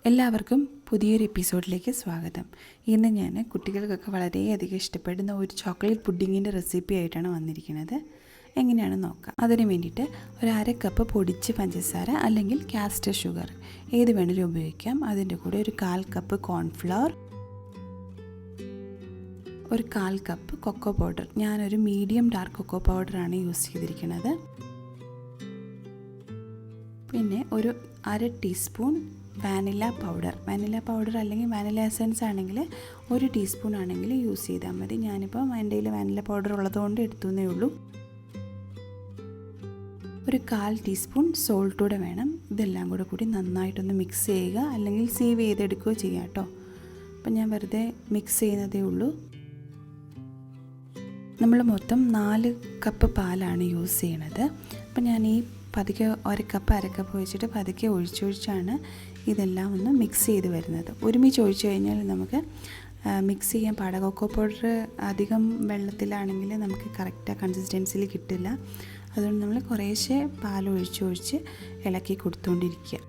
എല്ലാവർക്കും പുതിയൊരു എപ്പിസോഡിലേക്ക് സ്വാഗതം. ഇന്ന് ഞാൻ കുട്ടികൾക്കൊക്കെ വളരെയധികം ഇഷ്ടപ്പെടുന്ന ഒരു ചോക്ലേറ്റ് പുഡിങ്ങിൻ്റെ റെസിപ്പി ആയിട്ടാണ് വന്നിരിക്കുന്നത്. എങ്ങനെയാണെന്ന് നോക്കാം. അതിന് വേണ്ടിയിട്ട് ഒരു 1/2 കപ്പ് പൊടിച്ച പഞ്ചസാര അല്ലെങ്കിൽ കാസ്റ്റർ ഷുഗർ ഏത് വേണമെങ്കിലും ഉപയോഗിക്കാം. അതിൻ്റെ കൂടെ ഒരു 1/4 കപ്പ് കോൺഫ്ലവർ, ഒരു 1/4 കപ്പ് കൊക്കോ പൗഡർ. ഞാനൊരു മീഡിയം ഡാർക്ക് കൊക്കോ പൗഡറാണ് യൂസ് ചെയ്തിരിക്കുന്നത്. പിന്നെ ഒരു 1/2 ടീസ്പൂൺ വാനില പൗഡർ അല്ലെങ്കിൽ വാനില എസൻസ് ആണെങ്കിൽ 1 ടീസ്പൂൺ ആണെങ്കിൽ യൂസ് ചെയ്താൽ മതി. ഞാനിപ്പോൾ എൻ്റെ കയ്യിൽ വാനില പൗഡർ ഉള്ളതുകൊണ്ട് എടുത്തുന്നേ ഉള്ളൂ. ഒരു 1/4 ടീസ്പൂൺ സോൾട്ട് കൂടെ വേണം. ഇതെല്ലാം കൂടി നന്നായിട്ടൊന്ന് മിക്സ് ചെയ്യുക, അല്ലെങ്കിൽ സീവ് ചെയ്തെടുക്കുകയോ ചെയ്യാം കേട്ടോ. അപ്പം ഞാൻ വെറുതെ മിക്സ് ചെയ്യുന്നതേ ഉള്ളൂ. നമ്മൾ മൊത്തം 4 കപ്പ് പാലാണ് യൂസ് ചെയ്യണത്. അപ്പം ഞാൻ ഈ പതുക്കെ 1 കപ്പ് 1/2 കപ്പ് ഒഴിച്ചിട്ട് പതുക്കെ ഒഴിച്ചൊഴിച്ചാണ് ഇതെല്ലാം ഒന്ന് മിക്സ് ചെയ്ത് വരുന്നത്. ഒരുമിച്ച് ഒഴിച്ചു കഴിഞ്ഞാൽ നമുക്ക് മിക്സ് ചെയ്യാൻ പാടാം. കൊക്കോ പൗഡർ അധികം വെള്ളത്തിലാണെങ്കിൽ നമുക്ക് കറക്റ്റ് കൺസിസ്റ്റൻസിയിൽ കിട്ടില്ല. അതുകൊണ്ട് നമ്മൾ കുറേശ്ശെ പാൽ ഒഴിച്ച് ഇളക്കി കൊടുത്തുകൊണ്ടിരിക്കുക.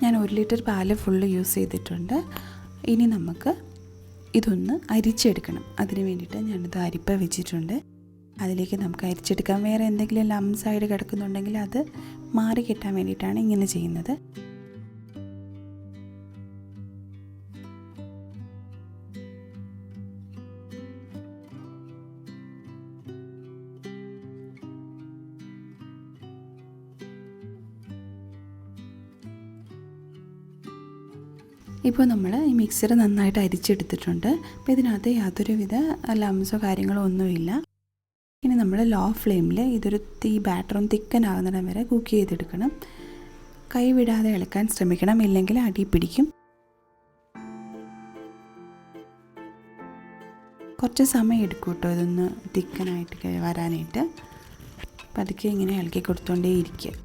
ഞാൻ 1 ലിറ്റർ പാല് ഫുള്ള് യൂസ് ചെയ്തിട്ടുണ്ട്. ഇനി നമുക്ക് ഇതൊന്ന് അരിച്ചെടുക്കണം. അതിന് വേണ്ടിയിട്ട് ഞാനിത് അരിപ്പ വെച്ചിട്ടുണ്ട്. അതിലേക്ക് നമുക്ക് അരിച്ചെടുക്കാം. വേറെ എന്തെങ്കിലും ലംസ് ആയിട്ട് കിടക്കുന്നുണ്ടെങ്കിൽ അത് മാറി കിട്ടാൻ വേണ്ടിയിട്ടാണ് ഇങ്ങനെ ചെയ്യുന്നത്. ഇപ്പോൾ നമ്മൾ ഈ മിക്സർ നന്നായിട്ട് അരിച്ചെടുത്തിട്ടുണ്ട്. അപ്പോൾ ഇതിനകത്ത് യാതൊരുവിധ ലംസോ കാര്യങ്ങളോ ഒന്നുമില്ല. ഇനി നമ്മൾ ലോ ഫ്ലെയിമിൽ ഈ ബാറ്റർ ഒന്ന് തിക്കനാകുന്നിടം വരെ കുക്ക് ചെയ്തെടുക്കണം. കൈ വിടാതെ ഇളക്കാൻ ശ്രമിക്കണം, ഇല്ലെങ്കിൽ അടി പിടിക്കും. കുറച്ച് സമയം എടുക്കും കേട്ടോ ഇതൊന്ന് തിക്കനായിട്ട് വരാനായിട്ട്. പതുക്കെ ഇങ്ങനെ ഇളക്കി കൊടുത്തുകൊണ്ടേ ഇരിക്കുക.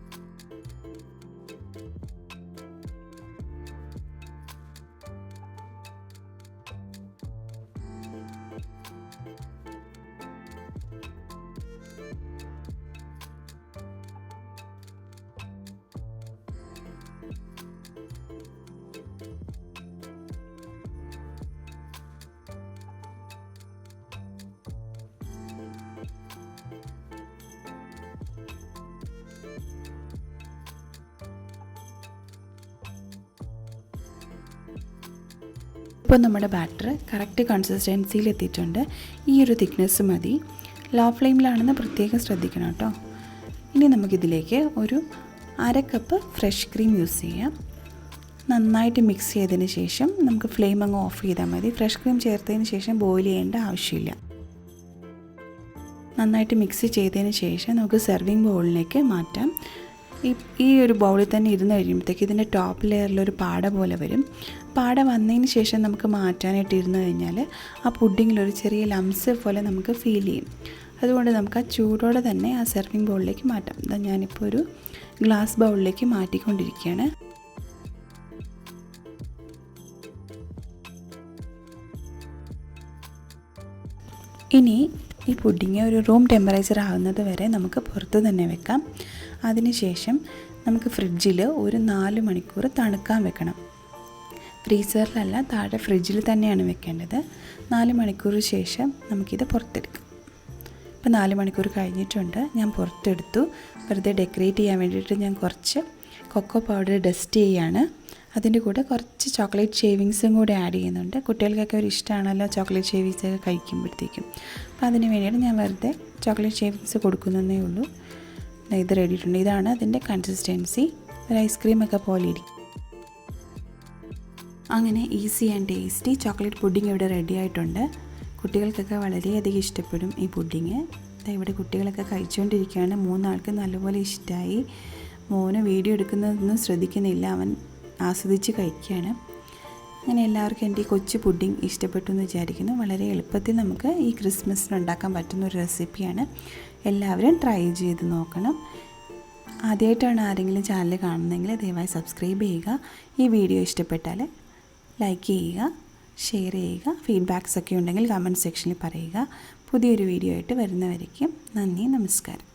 ഇപ്പോൾ നമ്മുടെ ബാറ്റർ കറക്റ്റ് കൺസിസ്റ്റൻസിയിൽ എത്തിയിട്ടുണ്ട്. ഈ ഒരു തിക്നെസ് മതി. ലോ ഫ്ലെയിമിലാണെന്ന് പ്രത്യേകം ശ്രദ്ധിക്കണം കേട്ടോ. ഇനി നമുക്കിതിലേക്ക് ഒരു 1/2 കപ്പ് ഫ്രഷ് ക്രീം യൂസ് ചെയ്യാം. നന്നായിട്ട് മിക്സ് ചെയ്തതിന് ശേഷം നമുക്ക് ഫ്ലെയിം അങ്ങ് ഓഫ് ചെയ്താൽ മതി. ഫ്രഷ് ക്രീം ചേർത്തതിന് ശേഷം ബോയിൽ ചെയ്യേണ്ട ആവശ്യമില്ല. നന്നായിട്ട് മിക്സ് ചെയ്തതിന് ശേഷം നമുക്ക് സെർവിങ് ബൗളിലേക്ക് മാറ്റാം. ഈ ഒരു ബൗളിൽ തന്നെ ഇരുന്ന് കഴിയുമ്പോഴത്തേക്ക് ഇതിൻ്റെ ടോപ്പ് ലെയറിലൊരു പാട പോലെ വരും. പാട വന്നതിന് ശേഷം നമുക്ക് മാറ്റാനായിട്ട് ഇരുന്ന് കഴിഞ്ഞാൽ ആ പുഡിങ്ങിലൊരു ചെറിയ ലംസ് പോലെ നമുക്ക് ഫീൽ ചെയ്യും. അതുകൊണ്ട് നമുക്ക് ആ ചൂടോടെ തന്നെ ആ സെർവിങ് ബൗളിലേക്ക് മാറ്റാം. ഇതാ ഞാനിപ്പോൾ ഒരു ഗ്ലാസ് ബൗളിലേക്ക് മാറ്റിക്കൊണ്ടിരിക്കുകയാണ്. ഇനി ഈ പുഡിങ് ഒരു റൂം ടെമ്പറേച്ചർ ആകുന്നത് വരെ നമുക്ക് പുറത്ത് തന്നെ വെക്കാം. അതിനുശേഷം നമുക്ക് ഫ്രിഡ്ജിൽ ഒരു 4 മണിക്കൂർ തണുക്കാൻ വെക്കണം. ഫ്രീസറിലല്ല, താഴെ ഫ്രിഡ്ജിൽ തന്നെയാണ് വെക്കേണ്ടത്. 4 മണിക്കൂർ ശേഷം നമുക്കിത് പുറത്തെടുക്കാം. ഇപ്പോൾ 4 മണിക്കൂർ കഴിഞ്ഞിട്ടുണ്ട്. ഞാൻ പുറത്തെടുത്തു. വെറുതെ ഡെക്കറേറ്റ് ചെയ്യാൻ വേണ്ടിയിട്ട് ഞാൻ കുറച്ച് കൊക്കോ പൗഡർ ഡസ്റ്റ് ചെയ്യുകയാണ്. അതിൻ്റെ കൂടെ കുറച്ച് ചോക്ലേറ്റ് ഷേവിങ്സും കൂടെ ആഡ് ചെയ്യുന്നുണ്ട്. കുട്ടികൾക്കൊക്കെ ഒരു ഇഷ്ടമാണല്ലോ ചോക്ലേറ്റ് ഷേവിങ്സ് ഒക്കെ കഴിക്കുമ്പോഴത്തേക്കും. അപ്പോൾ അതിന് വേണ്ടിയിട്ട് ഞാൻ വെറുതെ ചോക്ലേറ്റ് ഷേവിങ്സ് കൊടുക്കുന്നതേ ഉള്ളൂ. ഇത് റെഡിയിട്ടുണ്ട്. ഇതാണ് അതിൻ്റെ കൺസിസ്റ്റൻസി. ഒരു ഐസ്ക്രീമൊക്കെ പോലെ ഇരിക്കും. അങ്ങനെ easy and tasty chocolate pudding ഇവിടെ റെഡി ആയിട്ടുണ്ട്. കുട്ടികൾക്കൊക്കെ വളരെയധികം ഇഷ്ടപ്പെടും ഈ പുഡിങ്. ഇവിടെ കുട്ടികളൊക്കെ കഴിച്ചുകൊണ്ടിരിക്കുകയാണ്. 3 ആൾക്ക് നല്ലപോലെ ഇഷ്ടമായി. മോന് വീഡിയോ എടുക്കുന്നതൊന്നും ശ്രദ്ധിക്കുന്നില്ല, അവൻ ആസ്വദിച്ച് കഴിക്കുകയാണ്. അങ്ങനെ എല്ലാവർക്കും എൻ്റെ ഈ കൊച്ചു പുഡിംഗ് ഇഷ്ടപ്പെട്ടു എന്ന് വിചാരിക്കുന്നു. വളരെ എളുപ്പത്തിൽ നമുക്ക് ഈ ക്രിസ്മസിന് ഉണ്ടാക്കാൻ പറ്റുന്ന ഒരു റെസിപ്പിയാണ്. എല്ലാവരും ട്രൈ ചെയ്ത് നോക്കണം. ആദ്യമായിട്ടാണ് ആരെങ്കിലും ചാനൽ കാണുന്നതെങ്കിൽ ദയവായി സബ്സ്ക്രൈബ് ചെയ്യുക. ഈ വീഡിയോ ഇഷ്ടപ്പെട്ടാൽ ലൈക്ക് ചെയ്യുക, ഷെയർ ചെയ്യുക. ഫീഡ്ബാക്സ് ഒക്കെ ഉണ്ടെങ്കിൽ കമൻറ്റ് സെക്ഷനിൽ പറയുക. പുതിയൊരു വീഡിയോ ആയിട്ട് വരുന്നവരേക്കും നന്ദി, നമസ്കാരം.